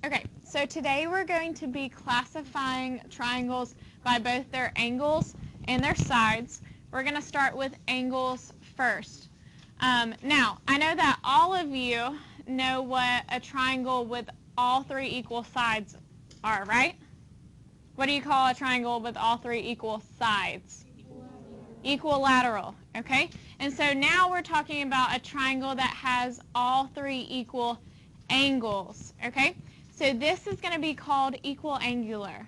Okay, so today we're going to be classifying triangles by both their angles and their sides. We're going to start with angles first. Now, I know that all of you know what a triangle with all three equal sides are, right? What do you call a triangle with all three equal sides? Equilateral, okay? And so now we're talking about a triangle that has all three equal angles, okay? So this is going to be called equiangular.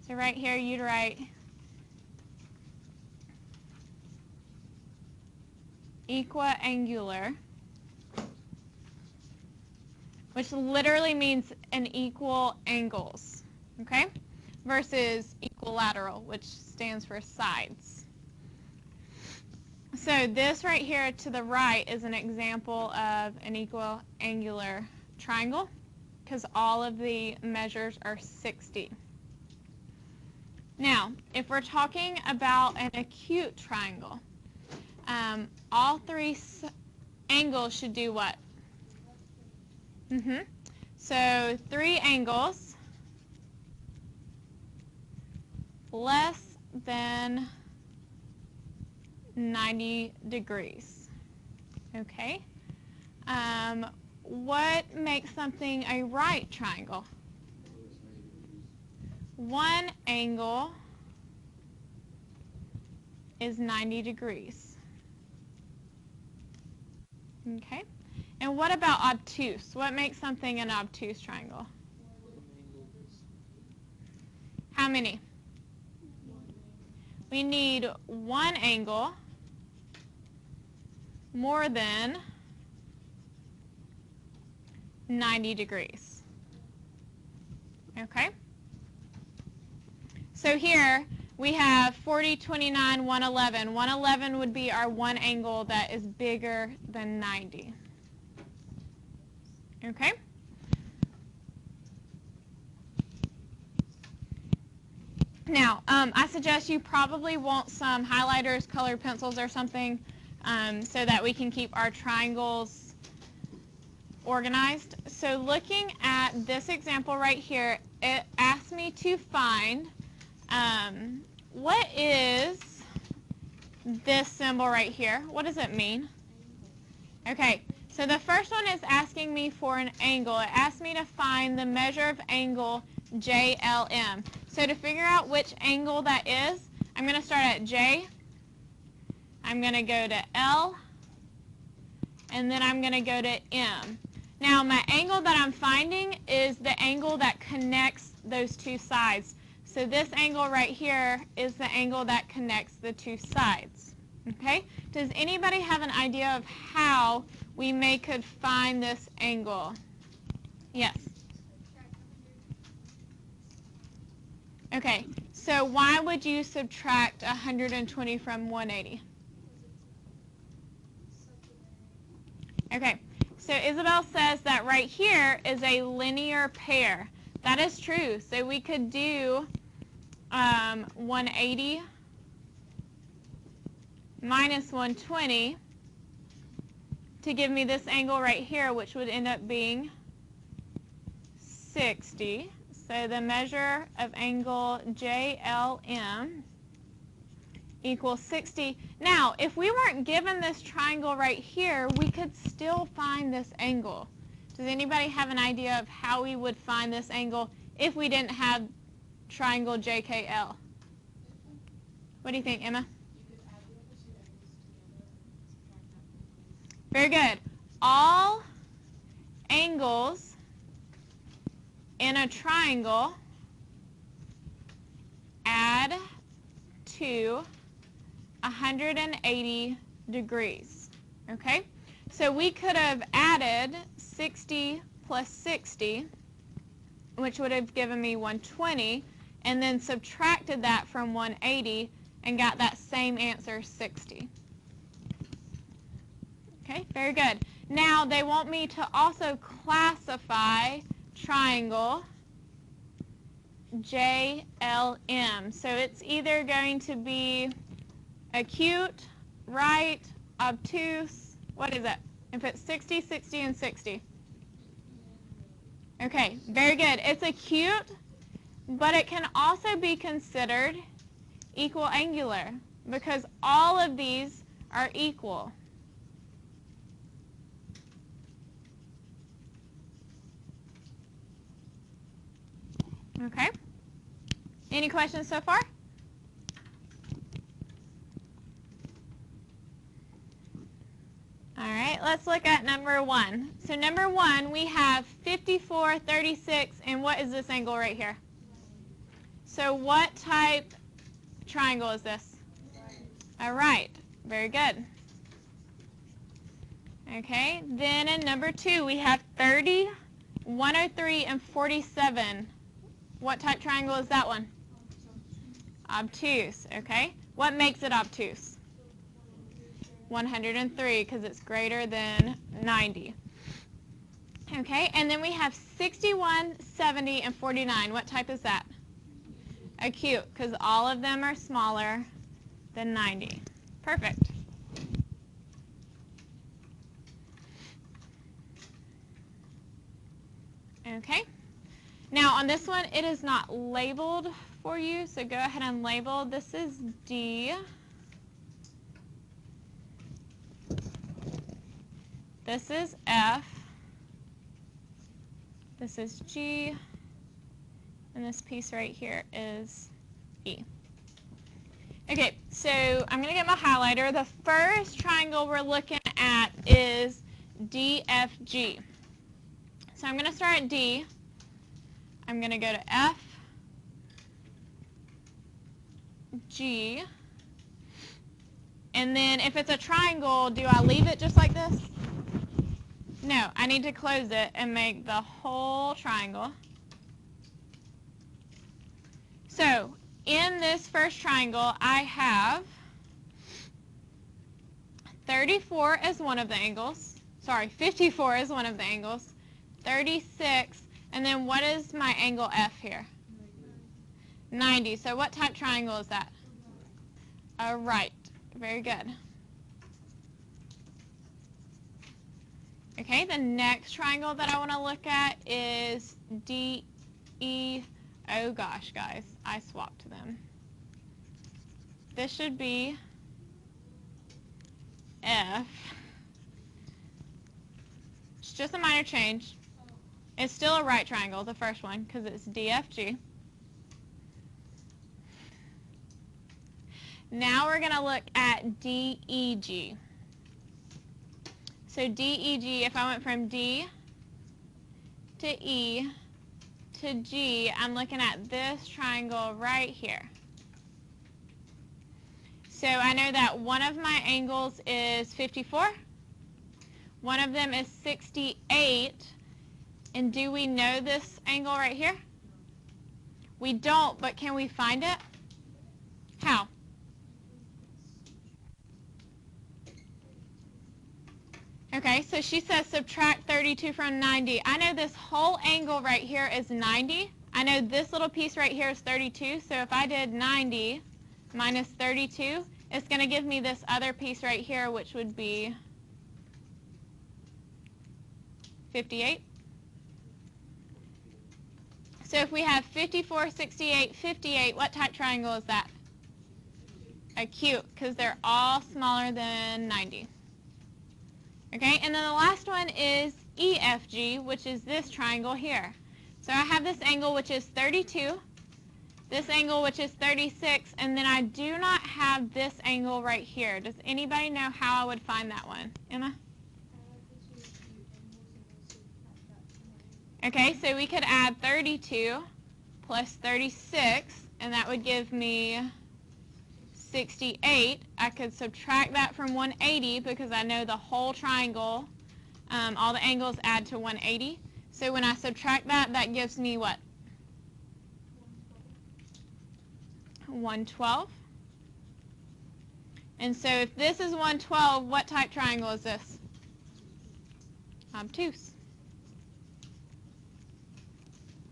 So right here you'd write equiangular, which literally means an equal angles, okay? Versus equilateral, which stands for sides. So this right here to the right is an example of an equiangular triangle because all of the measures are 60. Now, if we're talking about an acute triangle, all three angles should do what? So 3 angles less than 90 degrees. Okay. What makes something a right triangle? One angle is 90 degrees. Okay. And what about obtuse? What makes something an obtuse triangle? How many? We need one angle more than 90 degrees. Okay? So here we have 40, 29, 111. 111 would be our one angle that is bigger than 90. Okay? Now, I suggest you probably want some highlighters, colored pencils, or something so that we can keep our triangles organized. So looking at this example right here, it asks me to find what is this symbol right here. What does it mean? Okay, so the first one is asking me for an angle. It asks me to find the measure of angle JLM. So to figure out which angle that is, I'm going to start at J. I'm going to go to L. And then I'm going to go to M. Now my angle that I'm finding is the angle that connects those two sides. So this angle right here is the angle that connects the two sides. Okay? Does anybody have an idea of how we could find this angle? Yes. Okay, so why would you subtract 120 from 180? Okay, so Isabel says that right here is a linear pair. That is true. So we could do 180 minus 120 to give me this angle right here, which would end up being 60. So the measure of angle JLM equals 60. Now, if we weren't given this triangle right here, we could still find this angle. Does anybody have an idea of how we would find this angle if we didn't have triangle JKL? What do you think, Emma? Very good. All angles in a triangle add to 180 degrees. Okay? So we could have added 60 plus 60, which would have given me 120, and then subtracted that from 180 and got that same answer, 60. Okay, very good. Now they want me to also classify triangle JLM. So it's either going to be acute, right, obtuse. What is it? If it's 60, 60, and 60. Okay, very good. It's acute, but it can also be considered equal angular because all of these are equal. Okay. Any questions so far? All right, let's look at number 1. So number 1, we have 54, 36, and what is this angle right here? So what type triangle is this? All right, very good. Okay, then in number 2, we have 30, 103, and 47. What type triangle is that one? Obtuse, okay. What makes it obtuse? 103, because it's greater than 90. Okay, and then we have 61, 70, and 49. What type is that? Acute, because all of them are smaller than 90. Perfect. Okay. Now on this one, it is not labeled for you, so go ahead and label. This is D. This is F. This is G. And this piece right here is E. Okay, so I'm going to get my highlighter. The first triangle we're looking at is DFG. So I'm going to start at D. I'm going to go to F, G, and then if it's a triangle, do I leave it just like this? No, I need to close it and make the whole triangle. So in this first triangle, I have 34 as one of the angles. Sorry, 54 is one of the angles. 36, and then what is my angle F here? 90. So what type triangle is that? A right. Very good. Okay, the next triangle that I want to look at is DE. Oh gosh, guys, I swapped them. This should be F. It's just a minor change. It's still a right triangle, the first one, because it's DFG. Now we're going to look at DEG. So DEG, if I went from D to E to G, I'm looking at this triangle right here. So I know that one of my angles is 54. One of them is 68. And do we know this angle right here? We don't, but can we find it? How? Okay, so she says subtract 32 from 90. I know this whole angle right here is 90. I know this little piece right here is 32, so if I did 90 minus 32, it's going to give me this other piece right here, which would be 58. So if we have 54, 68, 58, what type triangle is that? Acute, because they're all smaller than 90. Okay, and then the last one is EFG, which is this triangle here. So I have this angle, which is 32, this angle, which is 36, and then I do not have this angle right here. Does anybody know how I would find that one? Emma? Okay, so we could add 32 plus 36, and that would give me 68. I could subtract that from 180 because I know the whole triangle, all the angles add to 180. So when I subtract that, that gives me what? 112. And so if this is 112, what type triangle is this? Obtuse.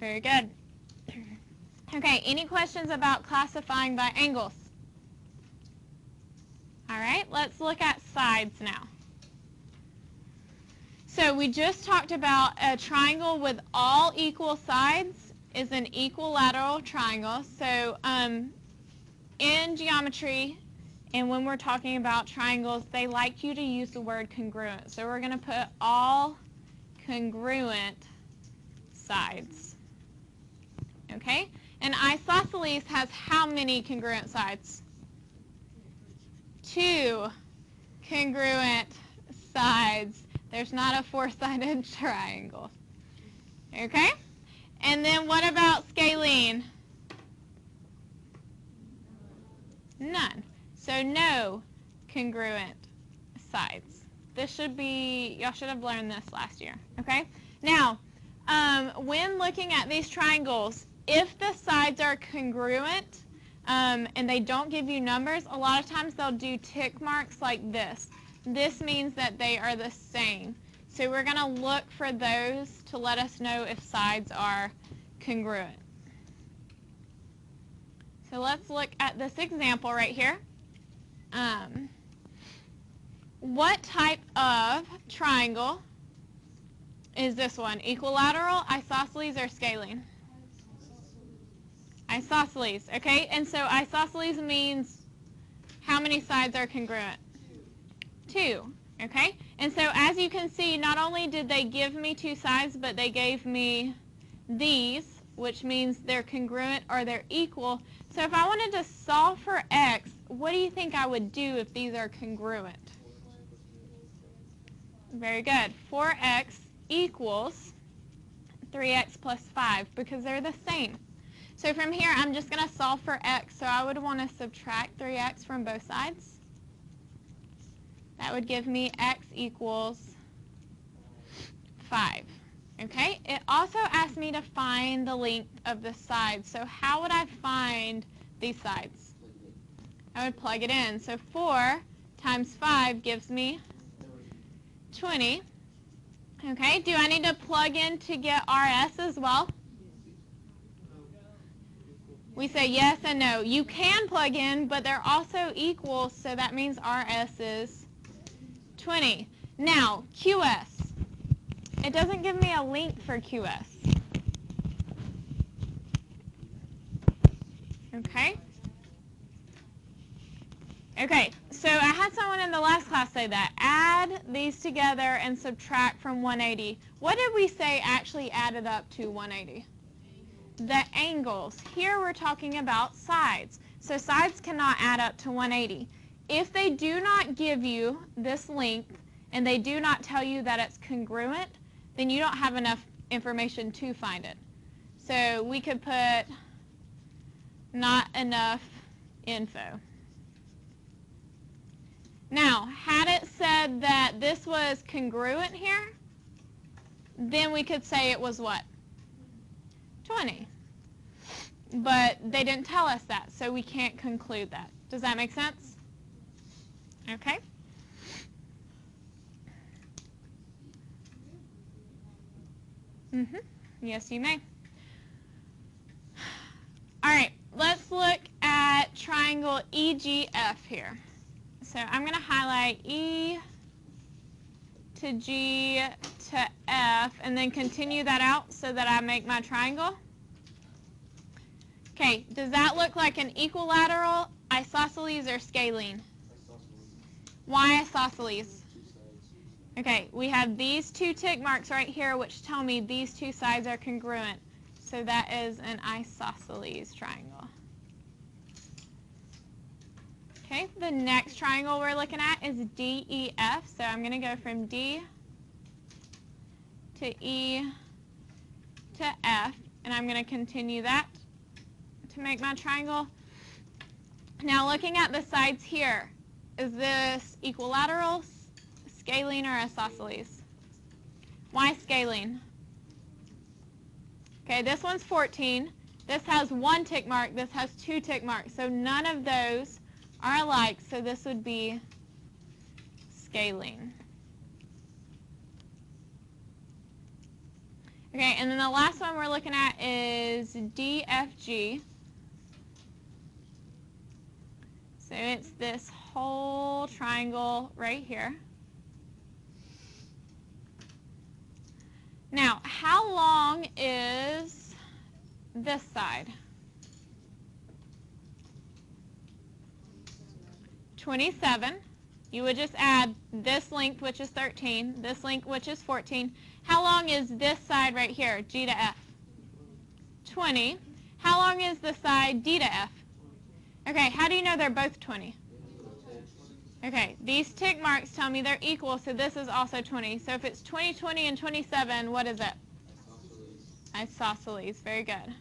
Very good. Okay, any questions about classifying by angles? All right, let's look at sides now. So we just talked about a triangle with all equal sides is an equilateral triangle. So in geometry and when we're talking about triangles, they like you to use the word congruent. So we're going to put all congruent sides. Okay? An isosceles has how many congruent sides? 2 congruent sides. There's not a 4-sided triangle. Okay? And then what about scalene? None. So no congruent sides. This should be, y'all should have learned this last year. Okay? Now, when looking at these triangles, if the sides are congruent and they don't give you numbers, a lot of times they'll do tick marks like this. This means that they are the same. So we're going to look for those to let us know if sides are congruent. So let's look at this example right here. What type of triangle is this one? Equilateral, isosceles, or scalene? Isosceles, okay? And so isosceles means how many sides are congruent? 2, okay? And so as you can see, not only did they give me 2 sides, but they gave me these, which means they're congruent or they're equal. So if I wanted to solve for x, what do you think I would do if these are congruent? Very good. 4x equals 3x plus 5 because they're the same. So from here, I'm just going to solve for x. So I would want to subtract 3x from both sides. That would give me x equals 5. Okay? It also asked me to find the length of the sides. So how would I find these sides? I would plug it in. So 4 times 5 gives me 20. Okay? Do I need to plug in to get RS as well? We say yes and no. You can plug in, but they're also equal, so that means RS is 20. Now, QS. It doesn't give me a length for QS. Okay? Okay, so I had someone in the last class say that. Add these together and subtract from 180. What did we say actually added up to 180? The angles. Here we're talking about sides. So sides cannot add up to 180. If they do not give you this length and they do not tell you that it's congruent, then you don't have enough information to find it. So we could put not enough info. Now, had it said that this was congruent here, then we could say it was what? 20. But they didn't tell us that, so we can't conclude that. Does that make sense? Okay. Yes, you may. All right, let's look at triangle EGF here. So I'm going to highlight E to G to F and then continue that out so that I make my triangle. Okay, does that look like an equilateral, isosceles, or scalene? Why isosceles? Okay, we have these 2 tick marks right here which tell me these 2 sides are congruent. So that is an isosceles triangle. Okay, the next triangle we're looking at is DEF. So I'm going to go from D to E to F, and I'm going to continue that to make my triangle. Now looking at the sides here, is this equilateral, scalene, or isosceles? Why scalene? Okay, this one's 14. This has 1 tick mark. This has 2 tick marks. So none of those are alike, so this would be scalene. Okay, and then the last one we're looking at is DFG. So it's this whole triangle right here. Now, how long is this side? 27. You would just add this length, which is 13, this length, which is 14. How long is this side right here, G to F? 20. How long is the side D to F? Okay, how do you know they're both 20? Okay, these tick marks tell me they're equal, so this is also 20. So if it's 20, 20, and 27, what is it? Isosceles. Very good.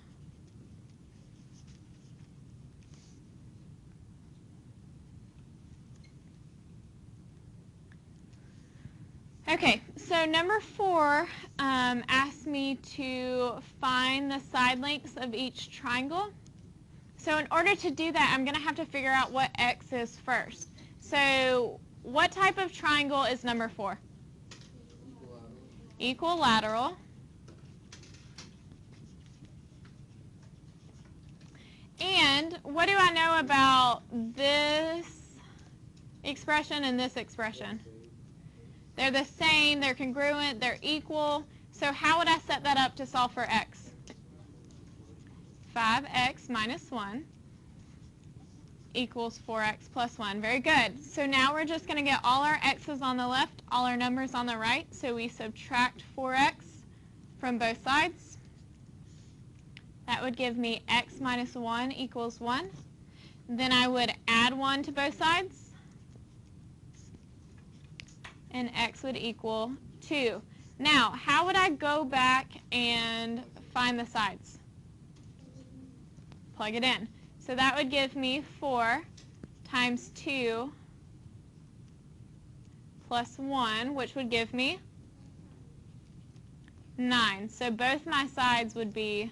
Okay, so number 4 asks me to find the side lengths of each triangle. So in order to do that, I'm going to have to figure out what x is first. So what type of triangle is number 4? Equilateral. And what do I know about this expression and this expression? They're the same, they're congruent, they're equal. So how would I set that up to solve for x? 5x minus 1 equals 4x plus 1. Very good. So now we're just going to get all our x's on the left, all our numbers on the right. So we subtract 4x from both sides. That would give me x minus 1 equals 1. Then I would add 1 to both sides. And x would equal 2. Now, how would I go back and find the sides? Plug it in. So that would give me 4 times 2 plus 1, which would give me 9. So both my sides would be,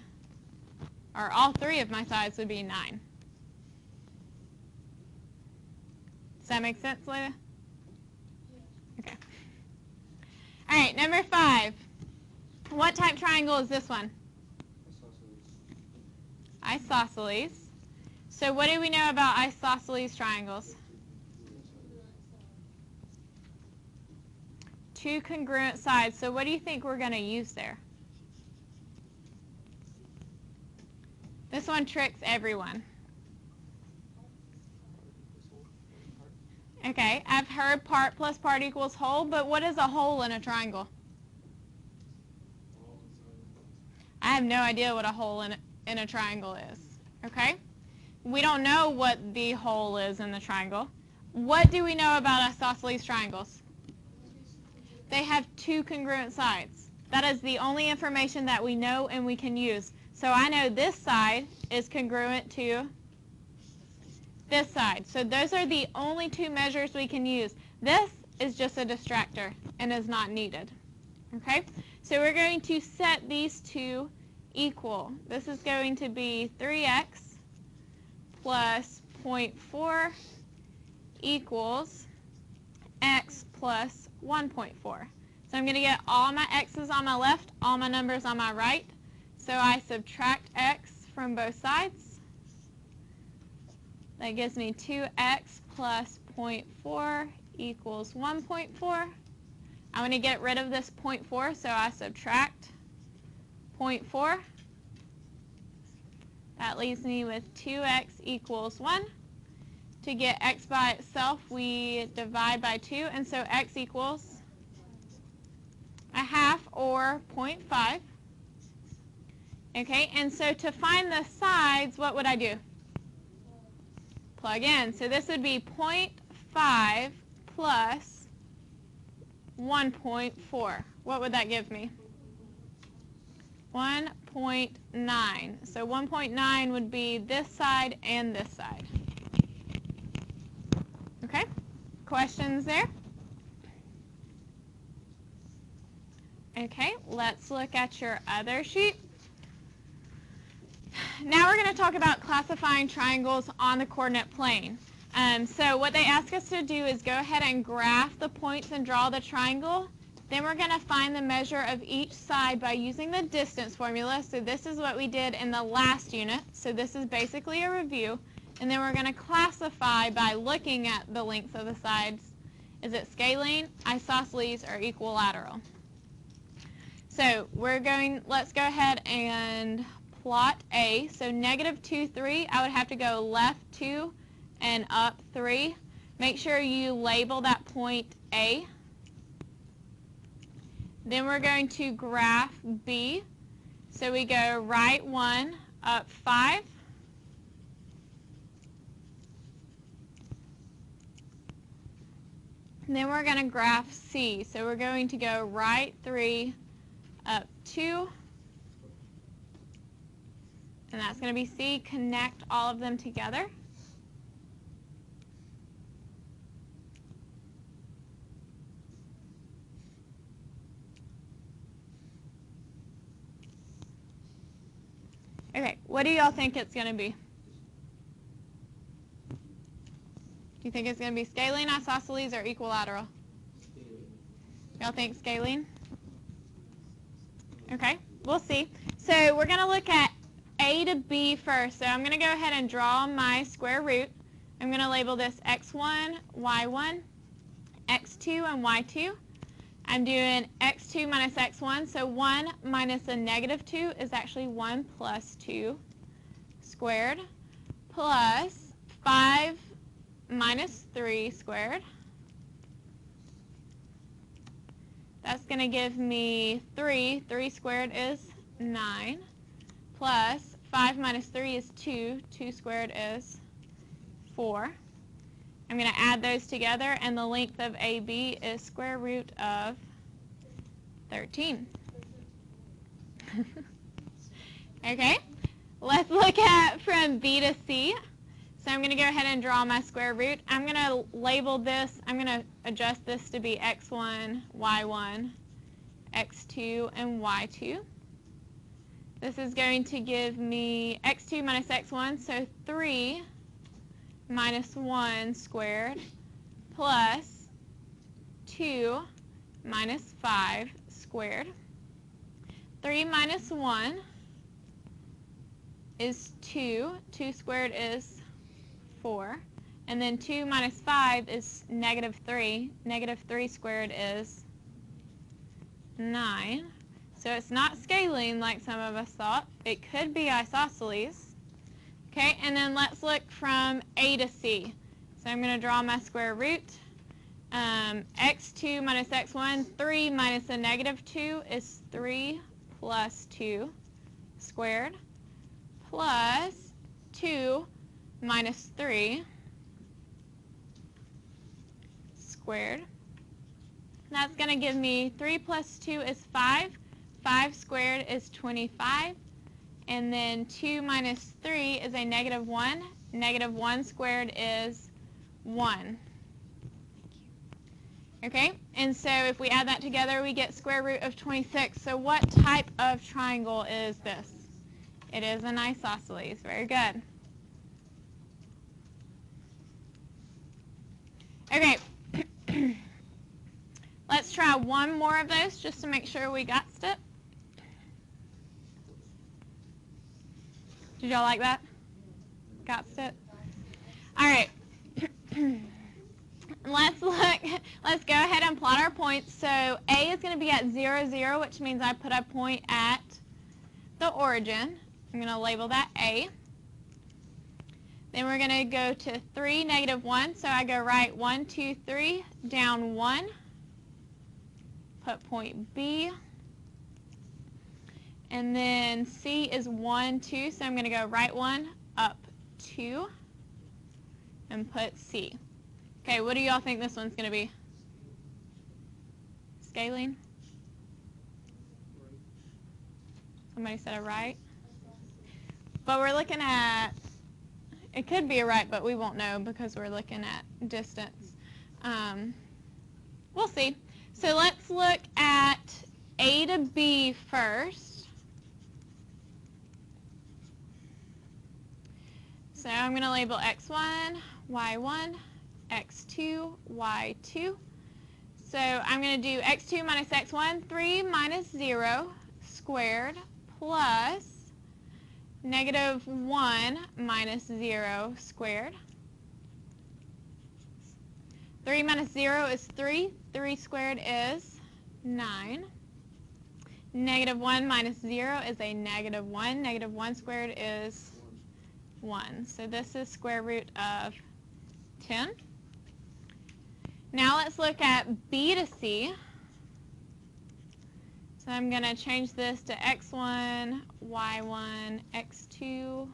or all 3 of my sides would be 9. Does that make sense, Leila? Okay. All right, number 5. What type triangle is this one? Isosceles. So what do we know about isosceles triangles? 2 congruent sides. So what do you think we're going to use there? This one tricks everyone. Okay, I've heard part plus part equals whole, but what is a whole in a triangle? I have no idea what a whole in a triangle is. Okay? We don't know what the whole is in the triangle. What do we know about isosceles triangles? They have 2 congruent sides. That is the only information that we know and we can use. So I know this side is congruent to this side. So those are the only 2 measures we can use. This is just a distractor and is not needed. Okay? So we're going to set these 2 equal. This is going to be 3x plus 0.4 equals x plus 1.4. So I'm going to get all my x's on my left, all my numbers on my right. So I subtract x from both sides. That gives me 2x plus 0.4 equals 1.4. I want to get rid of this 0.4, so I subtract 0.4. That leaves me with 2x equals 1. To get x by itself, we divide by 2, and so x equals 1/2 or 0.5. Okay, and so to find the sides, what would I do? Plug in. So this would be 0.5 plus 1.4. What would that give me? 1.9. So 1.9 would be this side and this side. Okay? Questions there? Okay, let's look at your other sheet. Now we're going to talk about classifying triangles on the coordinate plane. So what they ask us to do is go ahead and graph the points and draw the triangle. Then we're going to find the measure of each side by using the distance formula. So this is what we did in the last unit. So this is basically a review. And then we're going to classify by looking at the lengths of the sides. Is it scalene, isosceles, or equilateral? So let's go ahead and plot A. So negative 2, 3, I would have to go left 2 and up 3. Make sure you label that point A. Then we're going to graph B. So we go right 1, up 5. And then we're going to graph C. So we're going to go right 3, up 2. And that's going to be C. Connect all of them together. Okay, what do y'all think it's going to be? Do you think it's going to be scalene, isosceles, or equilateral? Y'all think scalene? Okay, we'll see. So we're going to look at A to B first. So I'm going to go ahead and draw my square root. I'm going to label this x1, y1, x2, and y2. I'm doing x2 minus x1, so 1 minus a negative 2 is actually 1 plus 2 squared, plus 5 minus 3 squared. That's going to give me 3. 3 squared is 9, plus 5 minus 3 is 2. 2 squared is 4. I'm going to add those together, and the length of AB is square root of 13. Okay, let's look at from B to C. So I'm going to go ahead and draw my square root. I'm going to label this, I'm going to adjust this to be x1, y1, x2, and y2. This is going to give me x2 minus x1, so 3 minus 1 squared, plus 2 minus 5 squared. 3 minus 1 is 2. 2 squared is 4. And then 2 minus 5 is negative 3. Negative 3 squared is 9. So it's not scalene like some of us thought. It could be isosceles. Okay, and then let's look from A to C. So I'm going to draw my square root. X2 minus x1, 3 minus a negative 2 is 3 plus 2 squared, plus 2 minus 3 squared. That's going to give me 3 plus 2 is 5. 5 squared is 25. And then 2 minus 3 is a negative 1. Negative 1 squared is 1. Okay, and so if we add that together, we get square root of 26. So what type of triangle is this? It is an isosceles. Very good. Okay, let's try one more of those just to make sure we got it. Did y'all like that? Got it? All right. Let's go ahead and plot our points. So A is going to be at 0, 0, which means I put a point at the origin. I'm going to label that A. Then we're going to go to 3, negative 1. So I go right 1, 2, 3, down 1. Put point B. And then C is 1, 2. So I'm going to go right 1, up 2, and put C. Okay, what do y'all think this one's going to be? Scalene? Somebody said a right. But we're looking at, it could be a right, but we won't know because we're looking at distance. We'll see. So let's look at A to B first. So I'm going to label x1, y1, x2, y2. So I'm going to do x2 minus x1, 3 minus 0 squared, plus negative 1 minus 0 squared. 3 minus 0 is 3. 3 squared is 9. Negative 1 minus 0 is a negative 1. Negative 1 squared is 1. So this is square root of 10. Now let's look at b to c. So I'm going to change this to x1, y1, x2,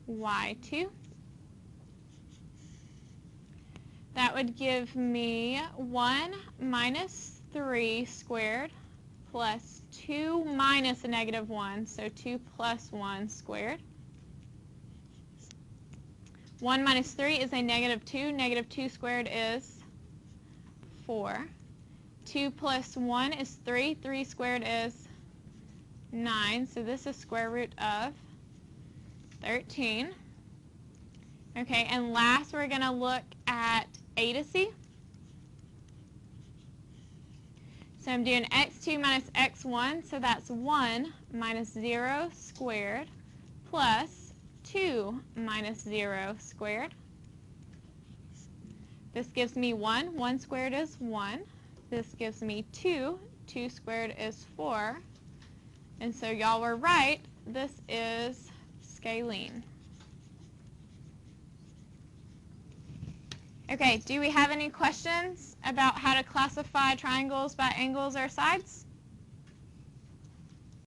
y2. That would give me 1 minus 3 squared plus 2 minus a negative 1, so 2 plus 1 squared. 1 minus 3 is a negative 2. Negative 2 squared is 4. 2 plus 1 is 3. 3 squared is 9. So this is square root of 13. Okay, and last we're going to look at a to c. So I'm doing x2 minus x1, so that's 1 minus 0 squared plus 2 minus 0 squared. This gives me 1. 1 squared is 1. This gives me 2. 2 squared is 4. And so y'all were right. This is scalene. Okay, do we have any questions about how to classify triangles by angles or sides?